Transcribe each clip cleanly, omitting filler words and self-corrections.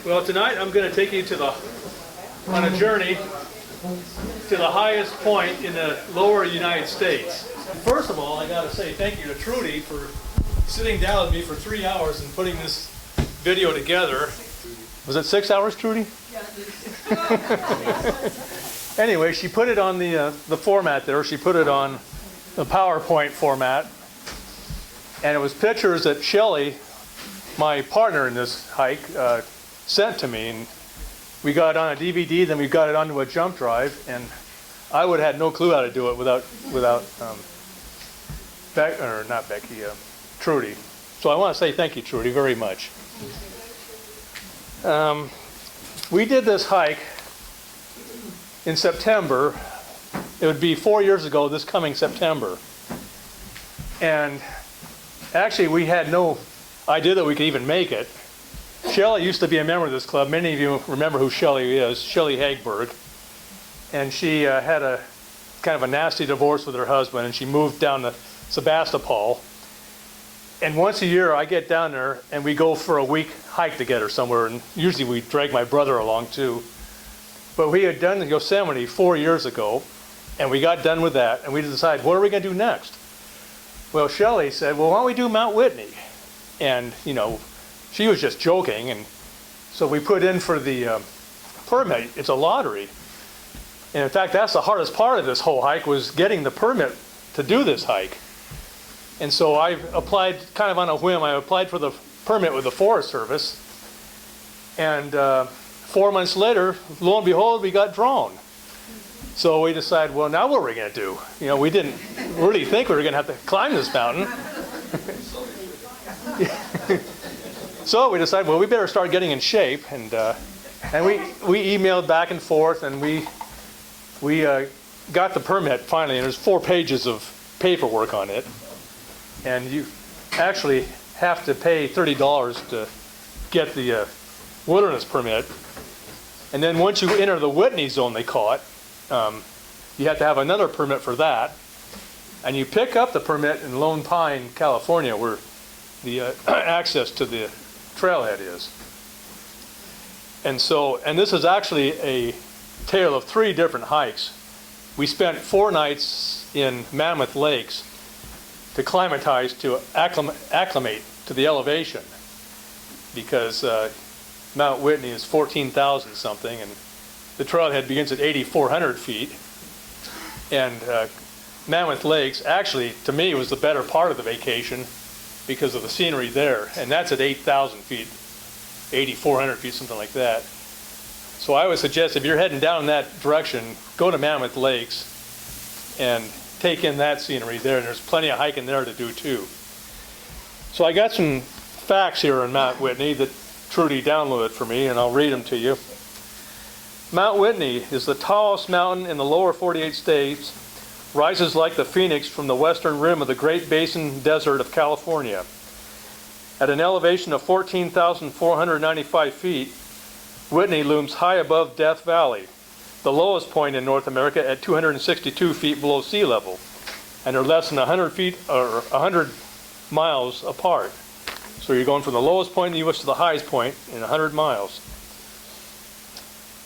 Well, tonight I'm going to take you on a journey to the highest point in the lower United States. First of all, I got to say thank you to Trudy for sitting down with me for 3 hours and putting this video together. Was it 6 hours, Trudy? Anyway, she put it on the format there. She put it on the PowerPoint format. And it was pictures that Shelley, my partner in this hike, sent to me. And we got it on a DVD, then we got it onto a jump drive. And I would have had no clue how to do it without Trudy. So I want to say thank you, Trudy, very much. We did this hike in September. It would be 4 years ago this coming September. And actually we had no idea that we could even make it. Shelley used to be a member of this club. Many of you remember who Shelley is, Shelley Hagberg. And she had a kind of a nasty divorce with her husband, and she moved down to Sebastopol. And once a year I get down there and we go for a week hike together somewhere, and usually we drag my brother along too. But we had done Yosemite 4 years ago, and we got done with that, and we decided, what are we going to do next? Well, Shelley said, well, why don't we do Mount Whitney? And, she was just joking, and so we put in for the permit. It's a lottery. And in fact, that's the hardest part of this whole hike, was getting the permit to do this hike. And so I applied kind of on a whim. I applied for the permit with the Forest Service. And 4 months later, lo and behold, we got drawn. So we decided, well, now what are we going to do? We didn't really think we were going to have to climb this mountain. So we decided, well, we better start getting in shape. And we emailed back and forth, and we got the permit finally. And there's 4 pages of paperwork on it. And you actually have to pay $30 to get the wilderness permit. And then once you enter the Whitney zone, they call it, you have to have another permit for that. And you pick up the permit in Lone Pine, California, where the access to the trailhead is. And this is actually a tale of 3 different hikes. We spent 4 nights in Mammoth Lakes to acclimate to the elevation, because Mount Whitney is 14,000 something, and the trailhead begins at 8,400 feet. And Mammoth Lakes, actually, to me, was the better part of the vacation because of the scenery there, and that's at 8,000 feet, 8,400 feet, something like that. So I would suggest, if you're heading down in that direction, go to Mammoth Lakes and take in that scenery there, and there's plenty of hiking there to do too. So I got some facts here on Mount Whitney that Trudy downloaded for me, and I'll read them to you. Mount Whitney is the tallest mountain in the lower 48 states, rises like the phoenix from the western rim of the Great Basin Desert of California. At an elevation of 14,495 feet, Whitney looms high above Death Valley, the lowest point in North America, at 262 feet below sea level, and they're less than 100 feet or 100 miles apart. So you're going from the lowest point in the U.S. to the highest point in 100 miles.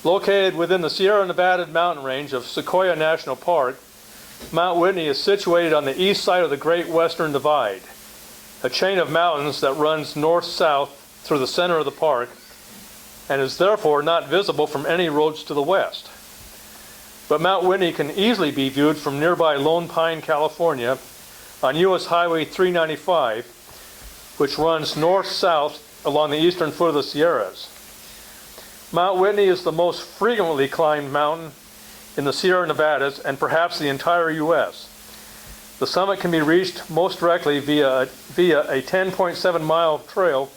Located within the Sierra Nevada mountain range of Sequoia National Park, Mount Whitney is situated on the east side of the Great Western Divide, a chain of mountains that runs north-south through the center of the park, and is therefore not visible from any roads to the west. But Mount Whitney can easily be viewed from nearby Lone Pine, California, on U.S. Highway 395, which runs north-south along the eastern foot of the Sierras. Mount Whitney is the most frequently climbed mountain in the Sierra Nevadas and perhaps the entire U.S. The summit can be reached most directly via a 10.7-mile trail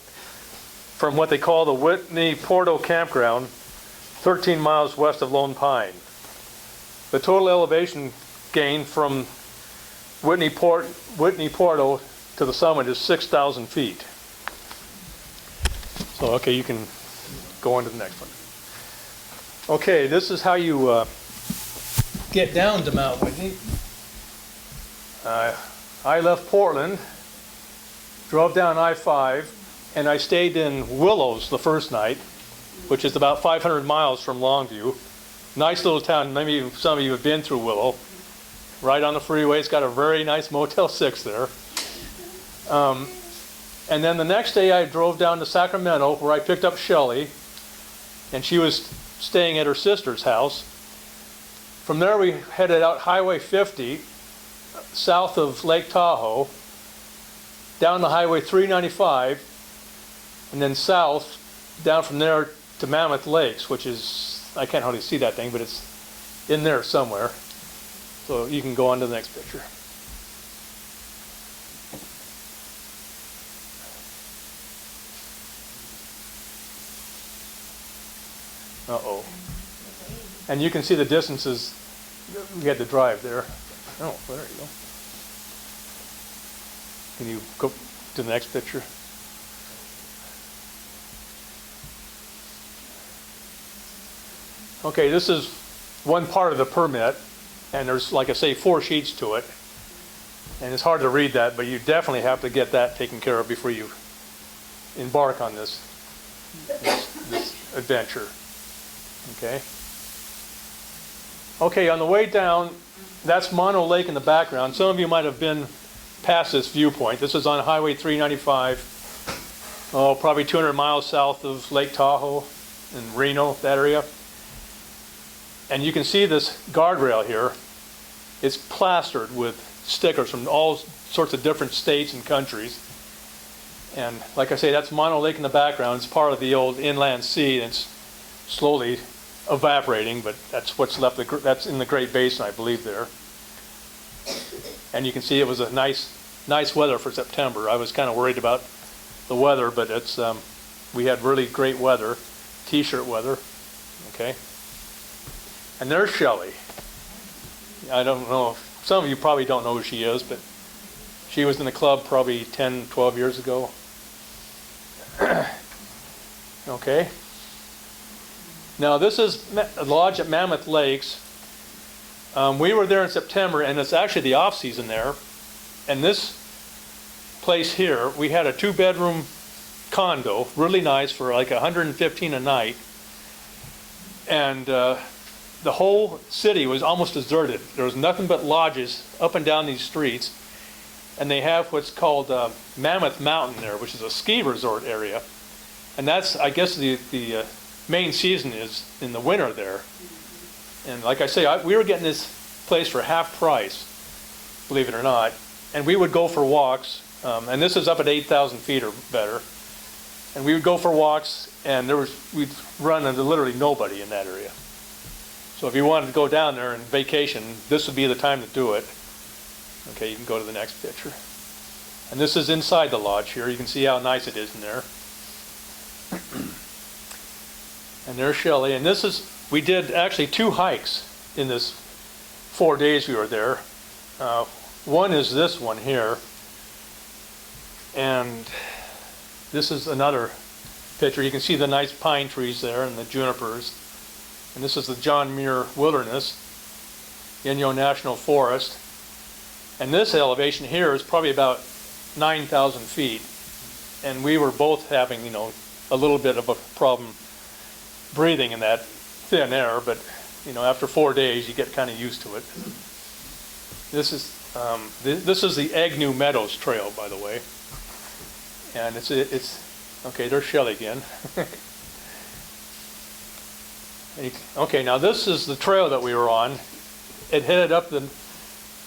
from what they call the Whitney Porto Campground, 13 miles west of Lone Pine. The total elevation gain from Whitney Porto to the summit is 6,000 feet. So, okay, you can go on to the next one. Okay, this is how you get down to Mount Whitney. I left Portland, drove down I-5, and I stayed in Willows the first night. which is about 500 miles from Longview. Nice little town. Maybe some of you have been through Willow. Right on the freeway. It's got a very nice Motel 6 there. And then the next day I drove down to Sacramento where I picked up Shelley, and she was staying at her sister's house. From there we headed out Highway 50 south of Lake Tahoe, down the Highway 395, and then south down from there to Mammoth Lakes, which is, I can't hardly see that thing, but it's in there somewhere. So you can go on to the next picture. Uh-oh. And you can see the distances we had to drive there. Oh, there you go. Can you go to the next picture? Okay, this is one part of the permit, and there's, like I say, 4 sheets to it. And it's hard to read that, but you definitely have to get that taken care of before you embark on this adventure. Okay. Okay, on the way down, that's Mono Lake in the background. Some of you might have been past this viewpoint. This is on Highway 395, probably 200 miles south of Lake Tahoe in Reno, that area. And you can see this guardrail here. It's plastered with stickers from all sorts of different states and countries. And like I say, that's Mono Lake in the background. It's part of the old inland sea, and it's slowly evaporating, but that's what's left. That's in the Great Basin, I believe, there. And you can see it was a nice weather for September. I was kind of worried about the weather, but it's we had really great weather, t-shirt weather. Okay. And there's Shelley. I don't know, some of you probably don't know who she is, but she was in the club probably 10, 12 years ago. Okay. Now this is a lodge at Mammoth Lakes. We were there in September, and it's actually the off season there. And this place here, we had a 2-bedroom condo, really nice, for like $115 a night. And the whole city was almost deserted. There was nothing but lodges up and down these streets. And they have what's called Mammoth Mountain there, which is a ski resort area. And that's, I guess, the main season is in the winter there. And like I say, we were getting this place for half price, believe it or not. And we would go for walks, and this is up at 8,000 feet or better. And we would go for walks, and we'd run into literally nobody in that area. So if you wanted to go down there and vacation, this would be the time to do it. Okay, you can go to the next picture. And this is inside the lodge here. You can see how nice it is in there. And there's Shelley. And we did actually 2 hikes in this 4 days we were there. One is this one here. And this is another picture. You can see the nice pine trees there and the junipers. And this is the John Muir Wilderness, Inyo National Forest. And this elevation here is probably about 9,000 feet. And we were both having, a little bit of a problem breathing in that thin air, but after 4 days you get kind of used to it. This is the Agnew Meadows Trail, by the way, and it's okay. There's Shelley again. Okay, now this is the trail that we were on. It headed up the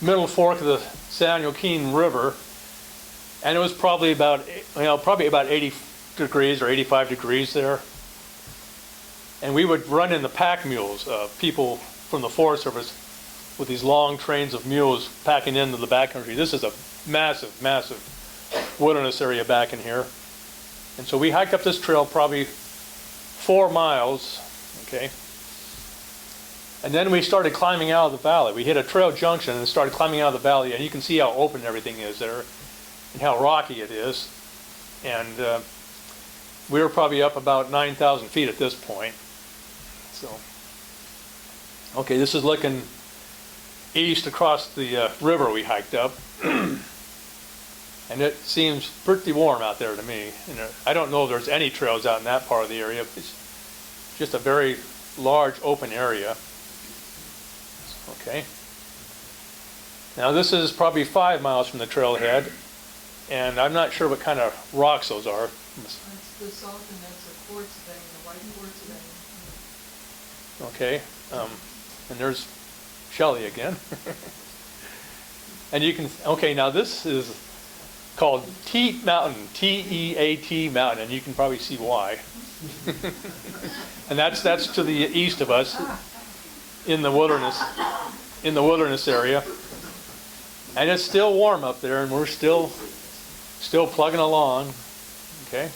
middle fork of the San Joaquin River, and it was probably about 80 degrees or 85 degrees there. And we would run in the pack mules, people from the Forest Service with these long trains of mules packing into the backcountry. This is a massive, massive wilderness area back in here. And so we hiked up this trail probably 4 miles, okay? And then we started climbing out of the valley. We hit a trail junction and started climbing out of the valley, and you can see how open everything is there and how rocky it is. And we were probably up about 9,000 feet at this point. So, okay, this is looking east across the river we hiked up. And it seems pretty warm out there to me. I don't know if there's any trails out in that part of the area. just a very large open area. Okay. Now this is probably 5 miles from the trailhead, and I'm not sure what kind of rocks those are. That's basalt, and that's a quartz vein, a white quartz vein. Okay, and there's Shelley again. And you can, okay, now this is called Teat Mountain, T-E-A-T Mountain, and you can probably see why. And that's to the east of us in the wilderness area. And it's still warm up there, and we're still plugging along. Okay.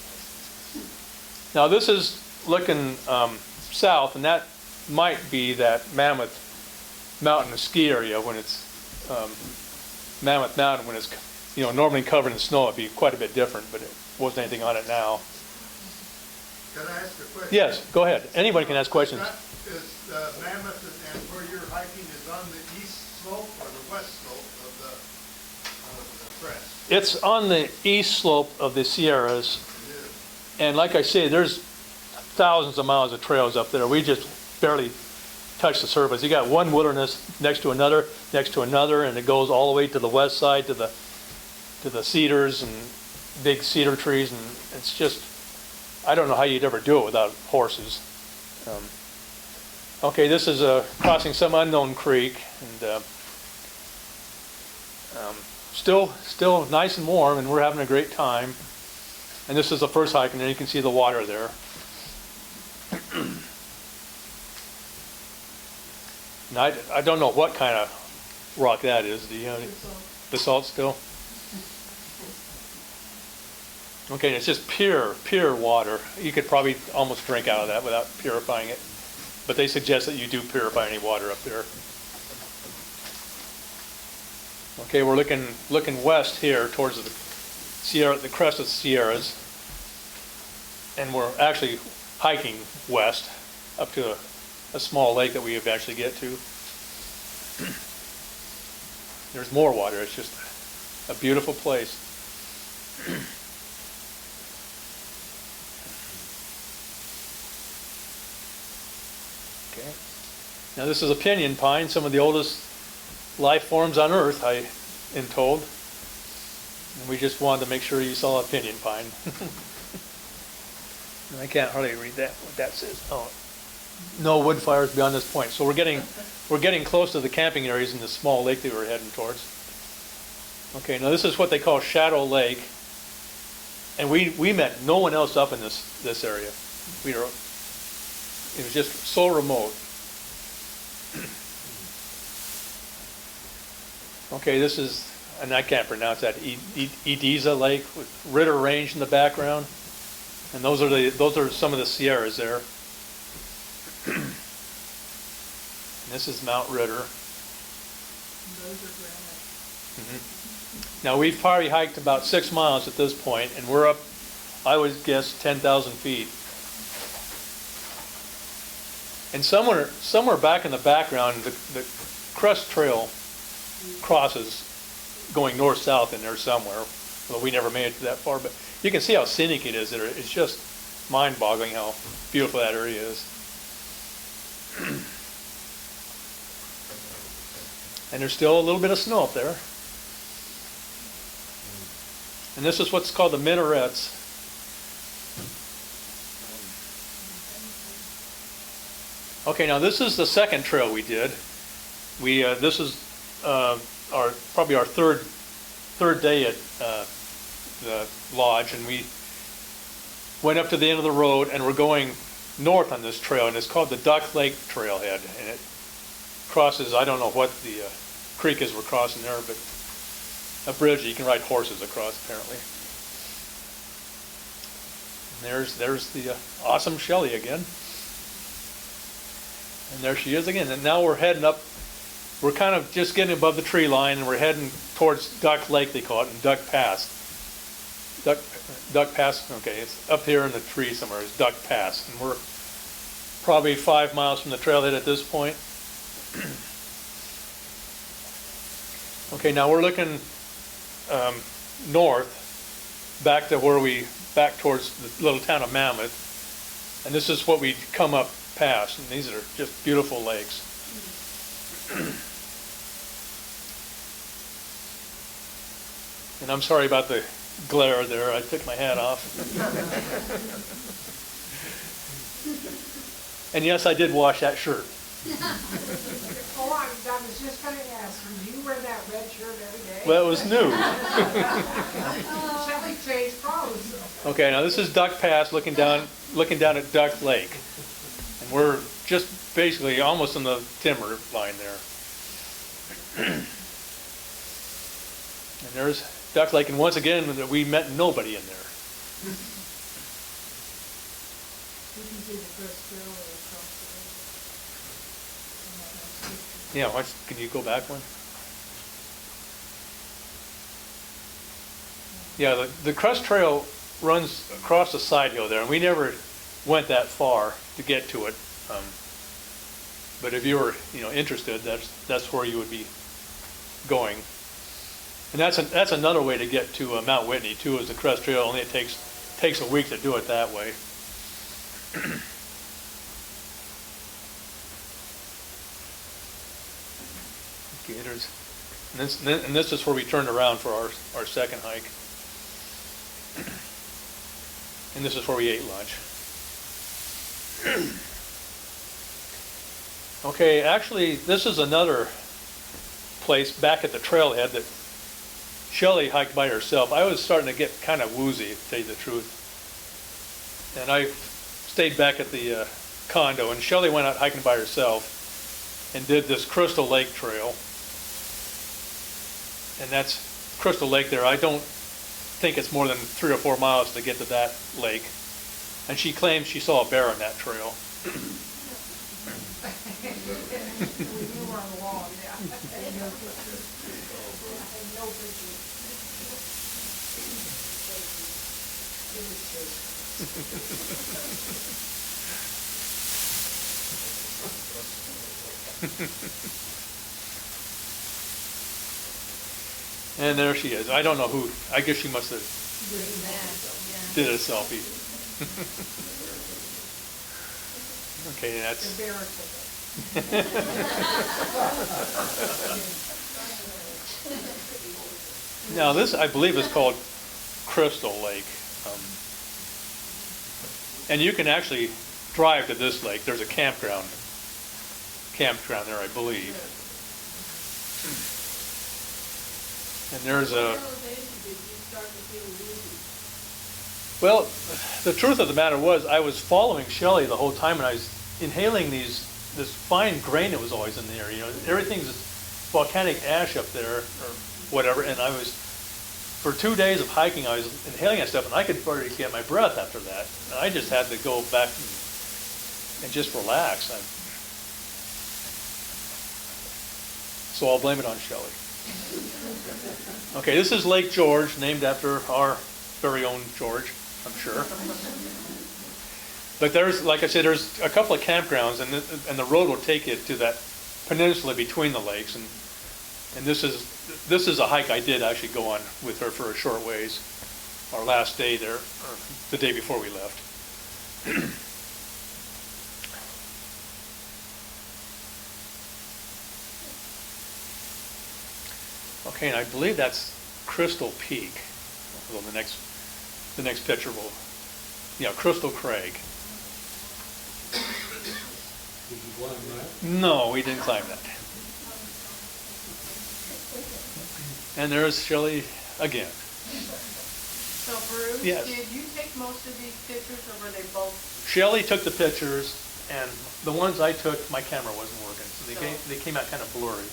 Now this is looking south, and that might be that Mammoth Mountain ski area when it's Mammoth Mountain when it's normally covered in snow. It'd be quite a bit different, but it wasn't anything on it now. Can I ask a question? Yes, go ahead. Anybody can ask questions. Is Mammoth and where you're hiking is on the east slope or the west slope of the crest? It's on the east slope of the Sierras, It is. and like I say, there's thousands of miles of trails up there. We just barely touch the surface. You got one wilderness next to another, and it goes all the way to the west side to the cedars and big cedar trees, and it's just, I don't know how you'd ever do it without horses. Okay, this is crossing some unknown creek, and still nice and warm, and we're having a great time. And this is the first hike, and then you can see the water there. And I don't know what kind of rock that is. Do you know? Basalt still? Okay, it's just pure water. You could probably almost drink out of that without purifying it. But they suggest that you do purify any water up there. Okay, we're looking west here towards the crest of the Sierras. And we're actually hiking west up to a small lake that we eventually get to. There's more water. It's just a beautiful place. Okay. Now this is a pinyon pine, some of the oldest life forms on Earth, I am told. And we just wanted to make sure you saw a pinyon pine. I can't hardly read that, what that says. Oh, no wood fires beyond this point. So we're getting close to the camping areas in this small lake that we're heading towards. Okay, now this is what they call Shadow Lake. And we met no one else up in this area. It was just so remote. Okay, this is, and I can't pronounce that, Ediza Lake with Ritter Range in the background. And those are some of the Sierras there. This is Mount Ritter. Those are granite. Mm-hmm. Now we've probably hiked about 6 miles at this point, and we're up, I would guess, 10,000 feet. And somewhere back in the background, the crest trail crosses going north-south in there somewhere. Well, we never made it that far, but you can see how scenic it is there. It's just mind-boggling how beautiful that area is. And there's still a little bit of snow up there. And this is what's called the Minarets. Okay, now this is the second trail we did. This is probably our third day at the lodge, and we went up to the end of the road, and we're going north on this trail, and it's called the Duck Lake Trailhead, and it crosses, I don't know what the creek is we're crossing there, but a bridge you can ride horses across apparently. And there's the awesome Shelley again. And there she is again. And now we're heading up, we're kind of just getting above the tree line, and we're heading towards Duck Lake, they call it, and Duck Pass. Duck Pass, okay, it's up here in the tree somewhere, it's Duck Pass. And we're probably 5 miles from the trailhead at this point. Okay, now we're looking north, back towards the little town of Mammoth. And this is what we come up past, and these are just beautiful lakes. And I'm sorry about the glare there. I took my hat off. And yes, I did wash that shirt. Oh, I was just gonna ask, do you wear that red shirt every day? Well, it was new. Shelley changed clothes. Okay, now this is Duck Pass, looking down at Duck Lake. And we're just basically almost in the timber line there. And there's Duck Lake, and once again, we met nobody in there. You can see the first trail across the Yeah, can you go back one? Yeah, the crust trail runs across the side hill there, and we never went that far to get to it. But if you were, interested, that's where you would be going. And that's another way to get to Mount Whitney too, is the crust trail. Only it takes a week to do it that way. Okay, and this is where we turned around for our second hike. And this is where we ate lunch. Okay, actually, this is another place back at the trailhead that Shelley hiked by herself. I was starting to get kind of woozy, to tell you the truth. And I stayed back at the condo, and Shelley went out hiking by herself and did this Crystal Lake Trail. And that's Crystal Lake there. I don't think it's more than 3 or 4 miles to get to that lake. And she claims she saw a bear on that trail. We knew on the wall, yeah. I had no pictures. I had no pictures. It was And there she is. I don't know who. I guess she must have did a selfie. Okay, that's. The bear took it. Now this, I believe, is called Crystal Lake. And you can actually drive to this lake. There's a campground there, I believe. And there's a... Well, the truth of the matter was, I was following Shelley the whole time, and I was inhaling this fine grain that was always in the air. Everything's this volcanic ash up there, or whatever, and I was, for 2 days of hiking, I was inhaling that stuff, and I could barely get my breath after that. And I just had to go back and just relax. So I'll blame it on Shelley. Okay, this is Lake George, named after our very own George, I'm sure. But there's, like I said, there's a couple of campgrounds, and the road will take you to that peninsula between the lakes. And this is a hike I did actually go on with her for a short ways, our last day there, or the day before we left. Okay, and I believe that's Crystal Peak. Well, the next picture will, Crystal Crag. Did you climb that? No, we didn't climb that. And there's Shelley again. So Bruce, Yes. did you take most of these pictures, or were they both? Shelley took the pictures, and the ones I took, my camera wasn't working, so they came out kind of blurry.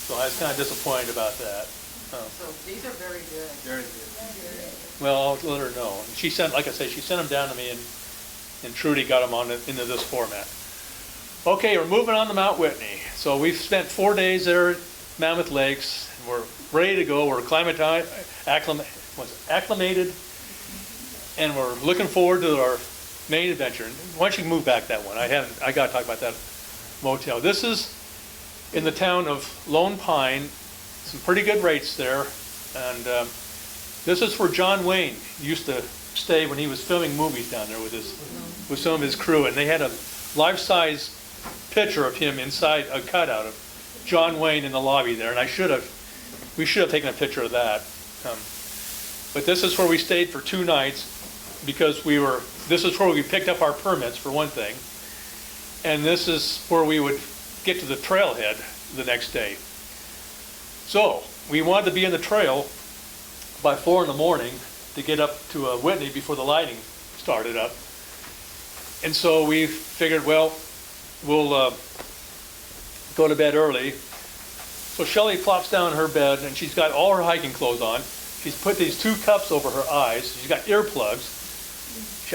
So I was kind of disappointed about that. So these are very good. Very good. Well, I'll let her know. And she sent, like I say, she sent them down to me, and Trudy got them into this format. Okay, we're moving on to Mount Whitney. So we've spent 4 days there at Mammoth Lakes. And we're ready to go. We're acclimated, and we're looking forward to our main adventure. And why don't you move back that one? I got to talk about that motel. This is in the town of Lone Pine. Some pretty good rates there, and this is where John Wayne used to stay when he was filming movies down there with his with some of his crew, and they had a life-size picture of him inside a cutout of John Wayne in the lobby there, and we should have taken a picture of that. But this is where we stayed for 2 nights because this is where we picked up our permits for one thing, and this is where we would get to the trailhead the next day. So we wanted to be in the trail by 4 in the morning to get up to Whitney before the lighting started up. And so we figured, well, we'll go to bed early. So Shelley plops down in her bed, and she's got all her hiking clothes on. She's put these 2 cups over her eyes. She's got earplugs.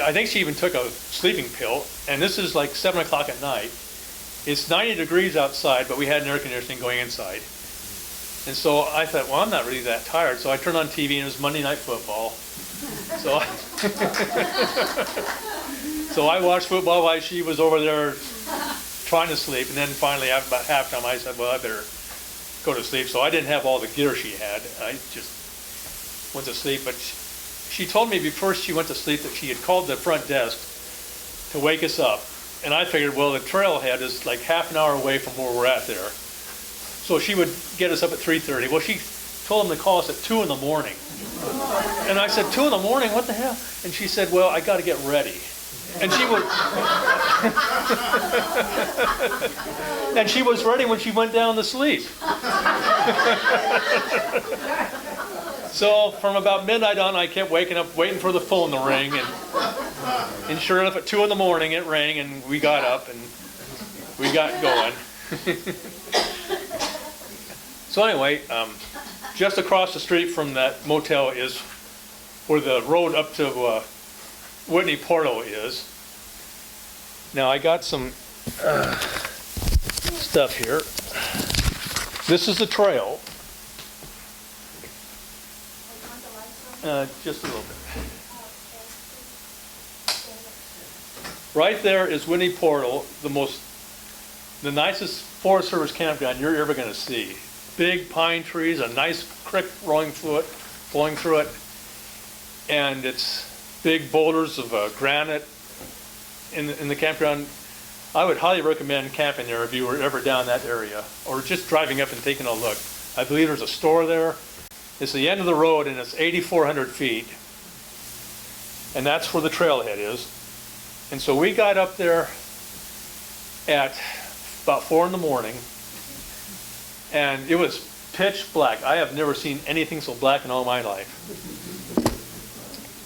I think she even took a sleeping pill. And this is like 7 o'clock at night. It's 90 degrees outside, but we had an air conditioning going inside. And so I thought, well, I'm not really that tired. So I turned on TV, and it was Monday Night Football. So, so I watched football while she was over there trying to sleep. And then finally, after about halftime, I said, well, I better go to sleep. So I didn't have all the gear she had. I just went to sleep. But she told me before she went to sleep that she had called the front desk to wake us up. And I figured, well, the trailhead is like half an hour away from where we're at there. So she would get us up at 3:30. Well, she told them to call us at 2 in the morning. And I said, 2 in the morning? What the hell? And she said, well, I got to get ready. And she was and she was ready when she went down to sleep. So from about midnight on, I kept waking up, waiting for the phone to ring. And sure enough, at 2 in the morning, it rang, and we got up, and we got going. So anyway, just across the street from that motel is where the road up to Whitney Portal is. Now I got some stuff here. This is the trail. Just a little bit. Right there is Whitney Portal, the nicest Forest Service campground you're ever going to see. Big pine trees, a nice creek flowing through it, and it's big boulders of granite in the campground. I would highly recommend camping there if you were ever down that area, or just driving up and taking a look. I believe there's a store there. It's the end of the road, and it's 8,400 feet, and that's where the trailhead is. And so we got up there at about 4 in the morning, and it was pitch black. I have never seen anything so black in all my life.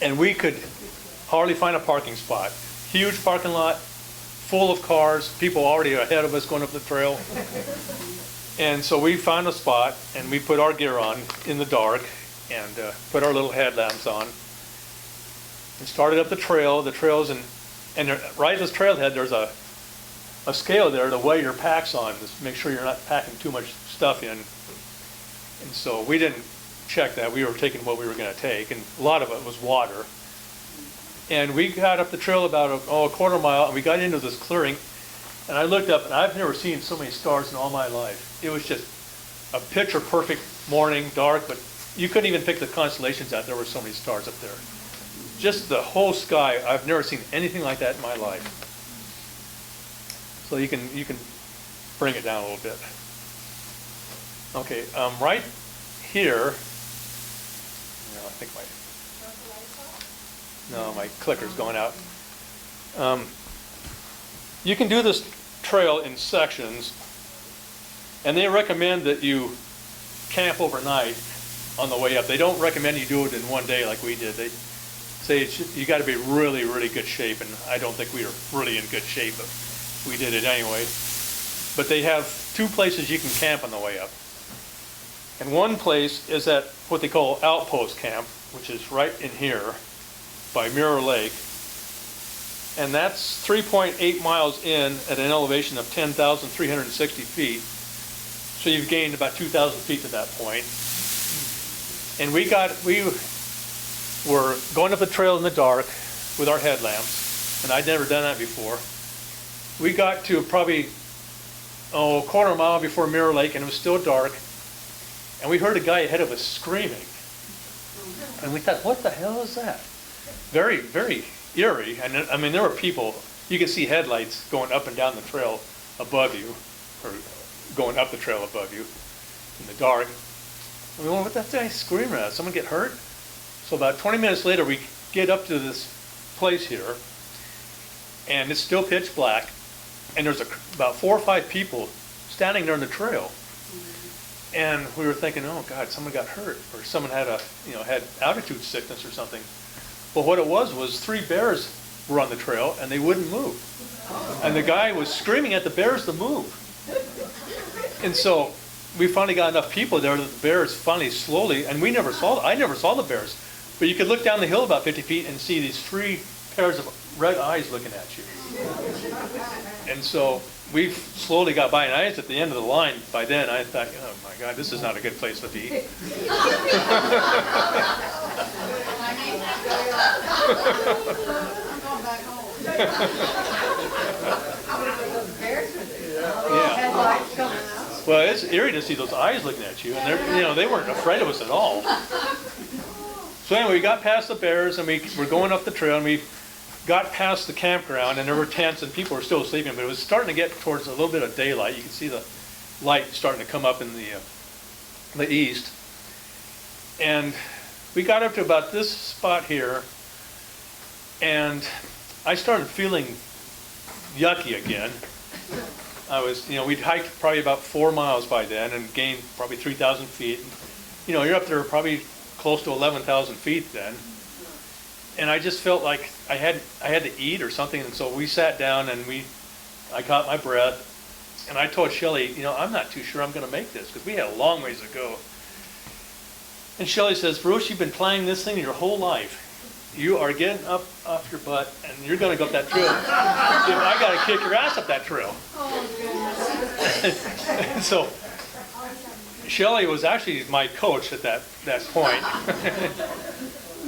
And we could hardly find a parking spot. Huge parking lot, full of cars, people already ahead of us going up the trail. And so we found a spot, and we put our gear on in the dark, and put our little headlamps on, and started up the trail. The trails, and right at this trailhead, there's a scale there to weigh your packs on, to make sure you're not packing too much stuff in. And so we didn't check that. We were taking what we were going to take, and a lot of it was water. And we got up the trail about a quarter mile, and we got into this clearing, and I looked up, and I've never seen so many stars in all my life. It was just a picture perfect morning, dark, but you couldn't even pick the constellations out. There were so many stars up there. Just the whole sky. I've never seen anything like that in my life. So you can bring it down a little bit. Okay, right here. No, I think my clicker's going out. You can do this trail in sections, and they recommend that you camp overnight on the way up. They don't recommend you do it in one day like we did. They say you got to be really, really good shape, and I don't think we were really in good shape, but we did it anyway. But they have 2 places you can camp on the way up. And one place is at what they call Outpost Camp, which is right in here by Mirror Lake. And that's 3.8 miles in at an elevation of 10,360 feet. So you've gained about 2,000 feet to that point. And we were going up the trail in the dark with our headlamps, and I'd never done that before. We got to probably a quarter mile before Mirror Lake, and it was still dark, and we heard a guy ahead of us screaming. And we thought, what the hell is that? Very, very eerie. And I mean, there were people, you could see headlights going up and down the trail above you, or going up the trail above you in the dark. I mean, well, what that guy screaming at? Someone get hurt? So about 20 minutes later, we get up to this place here, and it's still pitch black, and there's about 4 or 5 people standing there on the trail. And we were thinking, oh God, someone got hurt, or someone had had altitude sickness or something. Well, what it was 3 bears were on the trail, and they wouldn't move. And the guy was screaming at the bears to move. And so we finally got enough people there that the bears finally slowly, and I never saw the bears, but you could look down the hill about 50 feet and see these 3 pairs of red eyes looking at you. And so we slowly got by, and I was at the end of the line by then. I thought, oh my God, this is not a good place to be. I'm going back home. Yeah. Headlights coming out. Well, it's eerie to see those eyes looking at you, and they weren't afraid of us at all. So anyway, we got past the bears, and we were going up the trail, and we got past the campground, and there were tents, and people were still sleeping, but it was starting to get towards a little bit of daylight. You could see the light starting to come up in the east. And we got up to about this spot here, and I started feeling yucky again. We'd hiked probably about 4 miles by then and gained probably 3,000 feet. You're up there probably close to 11,000 feet then. And I just felt like I had to eat or something, and so we sat down and I caught my breath, and I told Shelley, I'm not too sure I'm going to make this, because we had a long ways to go. And Shelley says, Bruce, you've been planning this thing your whole life. You are getting up off your butt, and you're going to go up that trail. I got to kick your ass up that trail. And so Shelley was actually my coach at that point.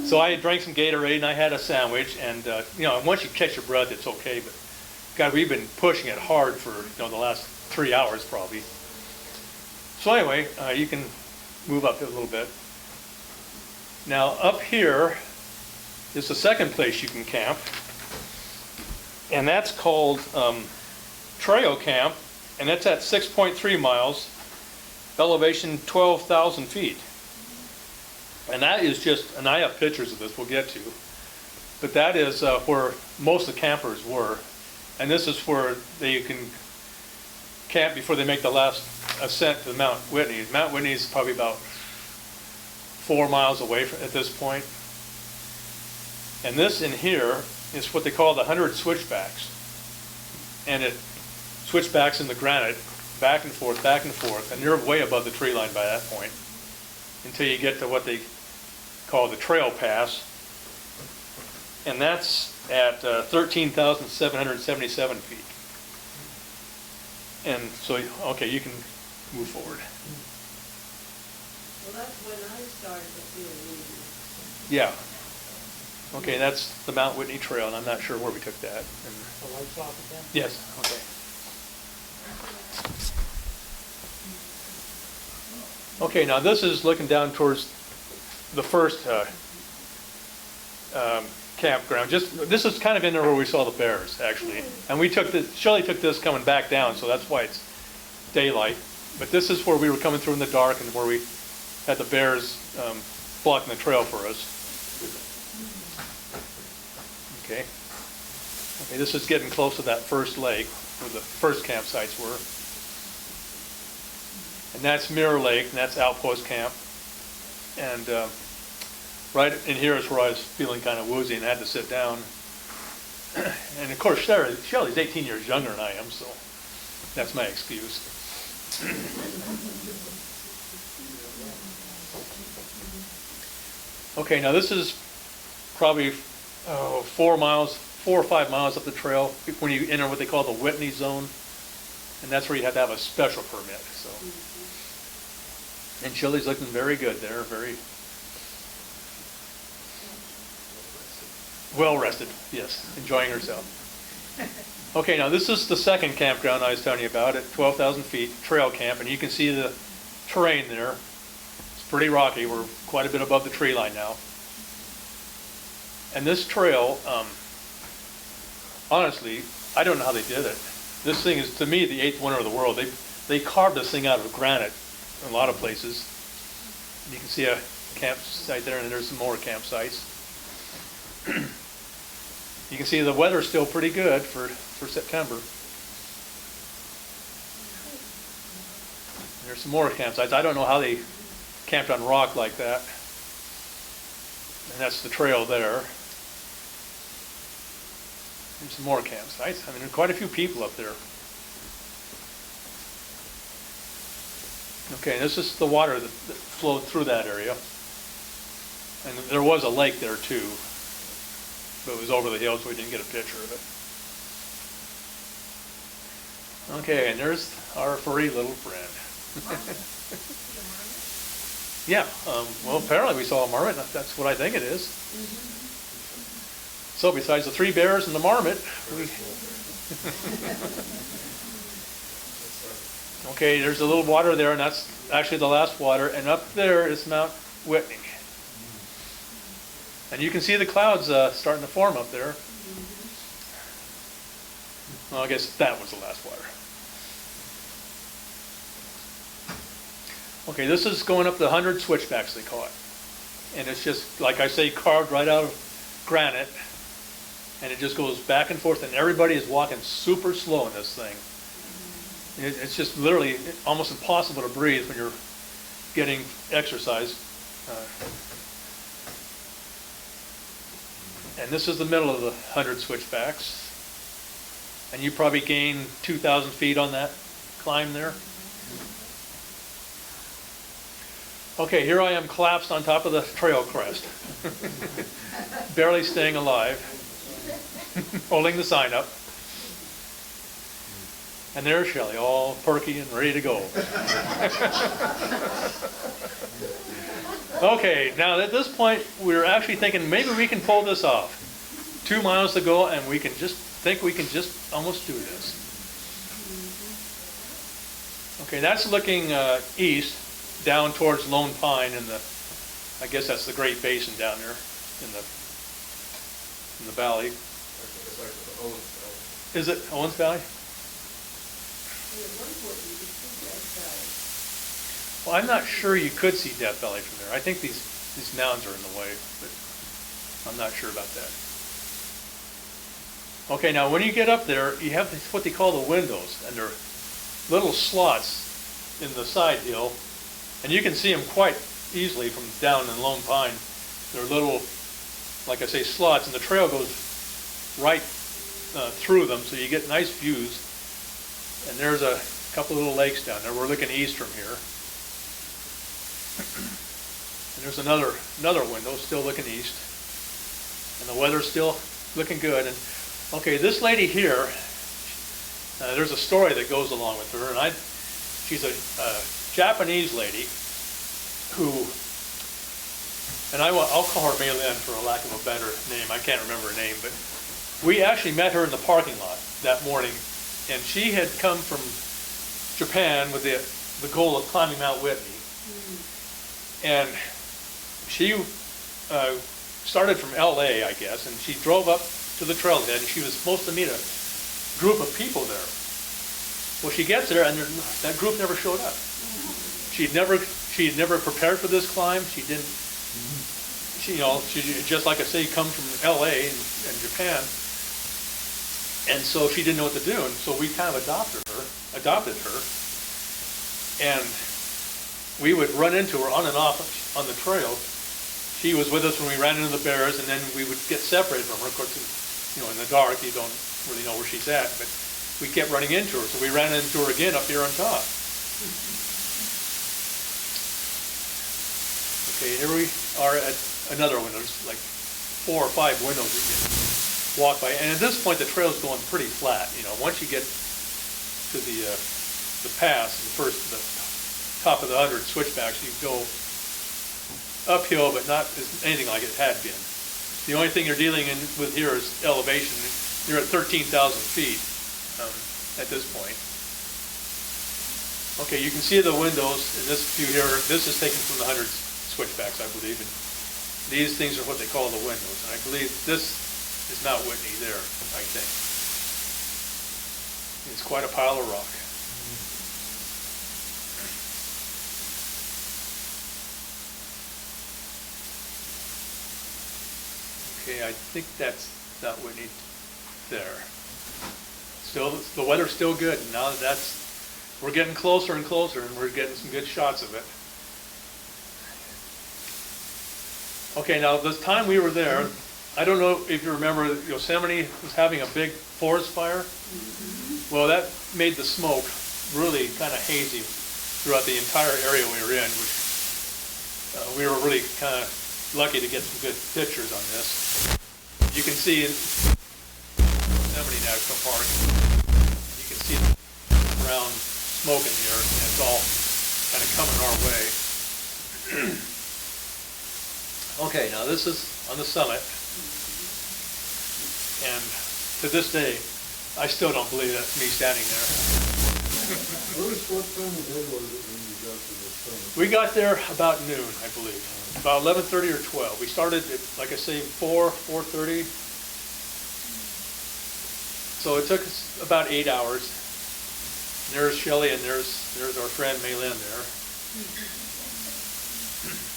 So I drank some Gatorade, and I had a sandwich, and once you catch your breath, it's okay. But God, we've been pushing it hard for the last 3 hours probably. So anyway, you can move up a little bit. Now up here is the second place you can camp, and that's called Trail Camp, and it's at 6.3 miles, elevation 12,000 feet. And that is just, and I have pictures of this we'll get to, but that is where most of the campers were. And this is where they can camp before they make the last ascent to Mount Whitney. Mount Whitney is probably about 4 miles away at this point. And this in here is what they call the 100 switchbacks. And it switchbacks in the granite, back and forth, and you're way above the tree line by that point, until you get to what they call the trail pass. And that's at 13,777 feet. And so, okay, you can move forward. Well, that's when I started to feel woozy. Yeah. Okay, that's the Mount Whitney Trail, and I'm not sure where we took that. And The lights off again? yes, okay. Okay, now this is looking down towards the first campground. This is kind of in there where we saw the bears, actually. And Shelley took this coming back down, so that's why it's daylight. But this is where we were coming through in the dark, and where we had the bears blocking the trail for us. Okay. Okay, this is getting close to that first lake where the first campsites were. And that's Mirror Lake, and that's Outpost Camp. And right in here is where I was feeling kind of woozy and had to sit down. And of course, Shelley's 18 years younger than I am, so that's my excuse. Okay, now this is probably 4 or 5 miles up the trail when you enter what they call the Whitney zone, and that's where you have to have a special permit. So, and Shelley's looking very good there, very well rested. Yes, enjoying herself. Okay, now this is the second campground I was telling you about at 12,000 feet, trail camp, and you can see the terrain there. It's pretty rocky. We're quite a bit above the tree line now. And this trail honestly, I don't know how they did it. This thing is, to me, the eighth wonder of the world. They carved this thing out of granite in a lot of places. You can see a campsite there, and there's some more campsites. You can see the weather's still pretty good for September. There's some more campsites. I don't know how they camped on rock like that. And that's the trail there. There's some more campsites. I mean, there's quite a few people up there. Okay, this is the water that flowed through that area. And there was a lake there too. But it was over the hill, so we didn't get a picture of it. Okay, and there's our furry little friend. Yeah, well, apparently we saw a marmot. That's what I think it is. So besides the 3 bears and the marmot, okay, there's a little water there, and that's actually the last water. And up there is Mt Whitney. And you can see the clouds starting to form up there. Well, I guess that was the last water. Okay, this is going up the 100 switchbacks, they call it. And it's just, like I say, carved right out of granite. And it just goes back and forth, and everybody is walking super slow in this thing. It's just literally almost impossible to breathe when you're getting exercise. And this is the middle of the 100 switchbacks. And you probably gain 2,000 feet on that climb there. Okay, here I am collapsed on top of the trail crest. Barely staying alive. Holding the sign up. And there's Shelley, all perky and ready to go. Okay, now at this point, we're actually thinking maybe we can pull this off. 2 miles to go, and we can just almost do this. Okay, that's looking east, down towards Lone Pine, and I guess that's the Great Basin down there in the valley. It's like the Owens Valley. Is it Owens Valley? Well, I'm not sure you could see Death Valley from there. I think these mountains are in the way, but I'm not sure about that. Okay, now when you get up there, you have what they call the windows, and they're little slots in the side hill, and you can see them quite easily from down in Lone Pine. They're little, like I say, slots, and the trail goes right through them, so you get nice views. And there's a couple little lakes down there. We're looking east from here. And there's another window still looking east. And the weather's still looking good. And okay, this lady here, there's a story that goes along with her. And she's a Japanese lady who, and I'll call her Mei Lin for a lack of a better name. I can't remember her name, but we actually met her in the parking lot that morning. And she had come from Japan with the goal of climbing Mt Whitney. And she started from LA, I guess, and she drove up to the trailhead, and she was supposed to meet a group of people there. Well, she gets there, and that group never showed up. She'd never prepared for this climb. She didn't. She just like I say, come from LA and Japan. And so she didn't know what to do, and so we kind of adopted her, and we would run into her on and off on the trail. She was with us when we ran into the bears, and then we would get separated from her. Of course, in the dark, you don't really know where she's at, but we kept running into her, so we ran into her again up here on top. Okay, here we are at another window. There's like 4 or 5 windows we can walk by, and at this point the trail's going pretty flat. Once you get to the pass, the top of the 100 switchbacks, you go uphill, but not anything like it had been. The only thing you're dealing with here is elevation. You're at 13,000 feet at this point. Okay, you can see the windows in this view here. This is taken from the 100 switchbacks, I believe. And these things are what they call the windows. And I believe this is Mount Whitney there, I think. It's quite a pile of rock. Okay, I think that's Mount Whitney there. Still, the weather's still good. Now we're getting closer and closer, and we're getting some good shots of it. Okay, now the time we were there, I don't know if you remember, Yosemite was having a big forest fire. Well, that made the smoke really kind of hazy throughout the entire area we were in, which we were really kind of lucky to get some good pictures on this. You can see in Yosemite National Park, you can see the brown smoke in here, and it's all kind of coming our way. Okay, now this is on the summit, and to this day, I still don't believe that's me standing there. Bruce, what time of day was it when you got to the summit? We got there about noon, I believe, about 11:30 or 12. We started at, like I say, 4:30. So it took us about 8 hours. And there's Shelley, and there's our friend Maylin there.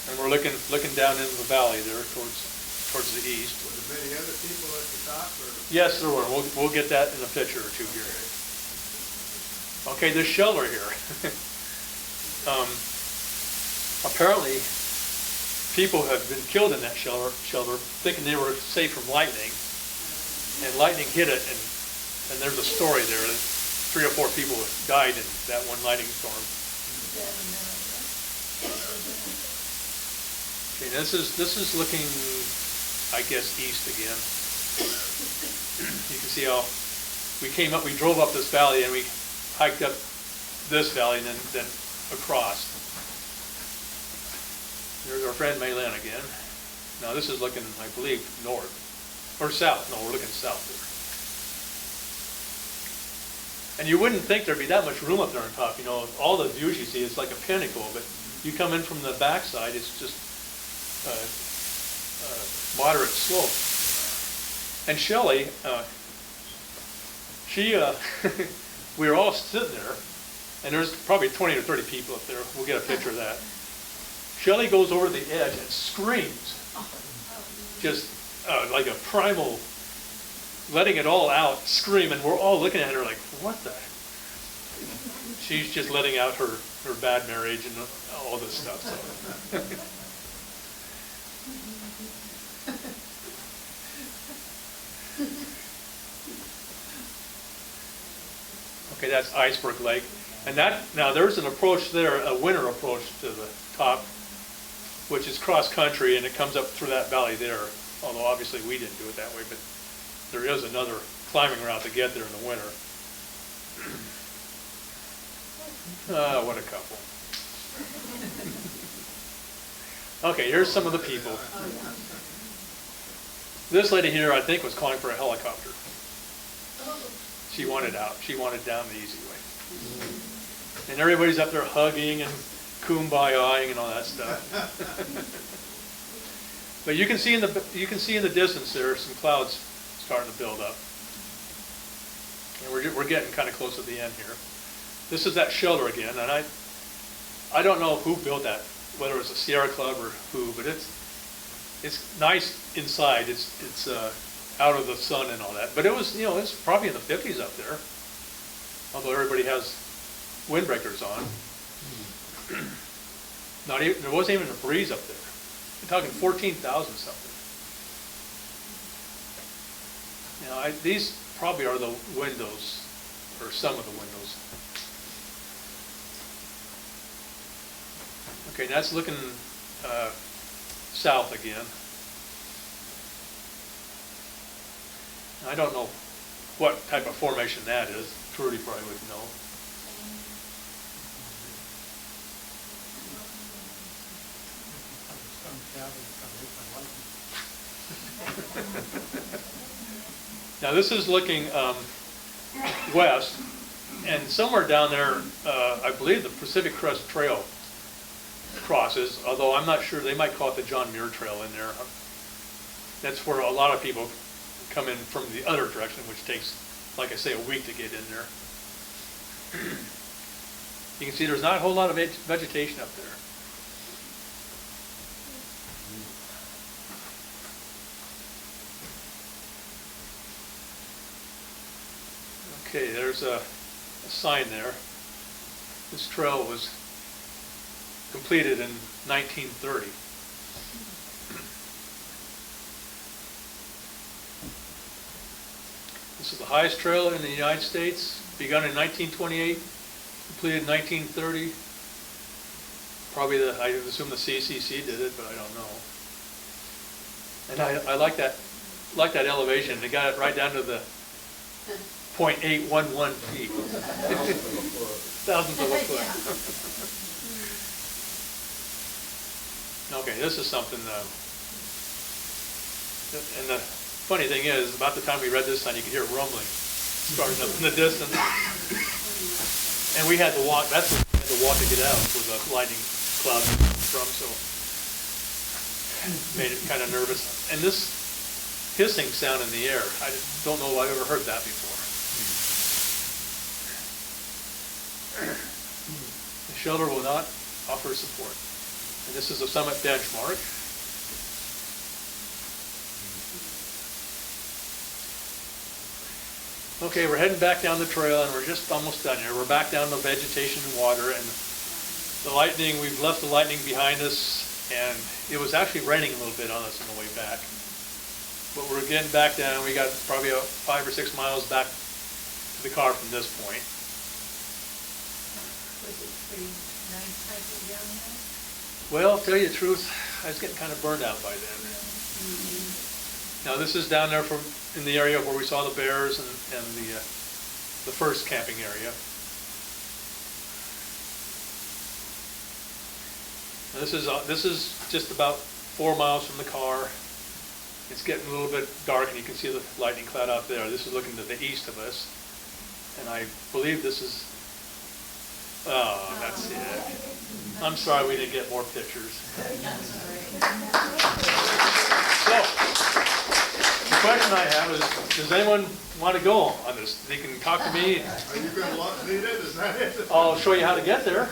And we're looking down into the valley there towards the east. Were there many other people at the top, or? Yes, there were. We'll get that in a picture or two here. Okay, this shelter here. Apparently, people have been killed in that shelter thinking they were safe from lightning, and lightning hit it, and there's a story there that 3 or 4 people died in that one lightning storm. Okay, this is looking, I guess, east again. You can see how we drove up this valley, and we hiked up this valley, and then across. There's our friend Maylin again. Now this is looking, I believe, north or south. No, we're looking south there. And you wouldn't think there'd be that much room up there on top. All the views you see, it's like a pinnacle, but you come in from the backside, it's just moderate slope. And Shelley, we were all sitting there, and there's probably 20 or 30 people up there. We'll get a picture of that. Shelley goes over to the edge and screams, just like a primal, letting it all out, scream, and we're all looking at her like, what the? She's just letting out her bad marriage and all this stuff. So. Okay, that's Iceberg Lake. And now there's an approach there, a winter approach to the top, which is cross-country, and it comes up through that valley there, although obviously we didn't do it that way, but there is another climbing route to get there in the winter. What a couple. Okay, here's some of the people. This lady here, I think, was calling for a helicopter. She wanted out. She wanted down the easy way. And everybody's up there hugging and kumbaya-ing and all that stuff. But you can see in the distance there some clouds starting to build up. And we're getting kind of close to the end here. This is that shelter again, and I don't know who built that, whether it's a Sierra Club or who, but it's nice inside. It's out of the sun and all that. But it was it's probably in the 50s up there, although everybody has windbreakers on. There wasn't even a breeze up there. We're talking 14,000 something. These probably are the windows, or some of the windows. Okay, that's looking south again. I don't know what type of formation that is. Trudy probably would know. Now this is looking west, and somewhere down there, I believe the Pacific Crest Trail crosses, although I'm not sure. They might call it the John Muir Trail in there. That's where a lot of people come in from the other direction, which takes like I say, a week to get in there. You can see there's not a whole lot of vegetation up there. Okay, there's a sign there. This trail was completed in 1930. This is the highest trail in the United States, begun in 1928, completed in 1930. Probably I assume the CCC did it, but I don't know. And I like that elevation. They got it right down to the 0.811 feet. Thousandth of a foot. Okay, this is something, and the funny thing is, about the time we read this sign, you could hear rumbling starting up in the distance. And we had to walk, that's where we had to walk to get out where the lightning cloud from, so made it kind of nervous. And this hissing sound in the air, I don't know if I've ever heard that before. The shelter will not offer support. And this is a summit benchmark. Okay, we're heading back down the trail and we're just almost done here. We're back down to vegetation and water, and the lightning, we've left the lightning behind us, and it was actually raining a little bit on us on the way back. But we're getting back down. We got probably 5 or 6 miles back to the car from this point. Was it pretty nice hiking down there? Well, to tell you the truth, I was getting kind of burned out by then. Now this is down there in the area where we saw the bears and the first camping area. Now this is just about 4 miles from the car. It's getting a little bit dark and you can see the lightning cloud out there. This is looking to the east of us. And I believe this is, oh, that's it. I'm sorry we didn't get more pictures. So, the question I have is, does anyone want to go on this? They can talk to me. Are you going to lead it? Is that it? I'll show you how to get there.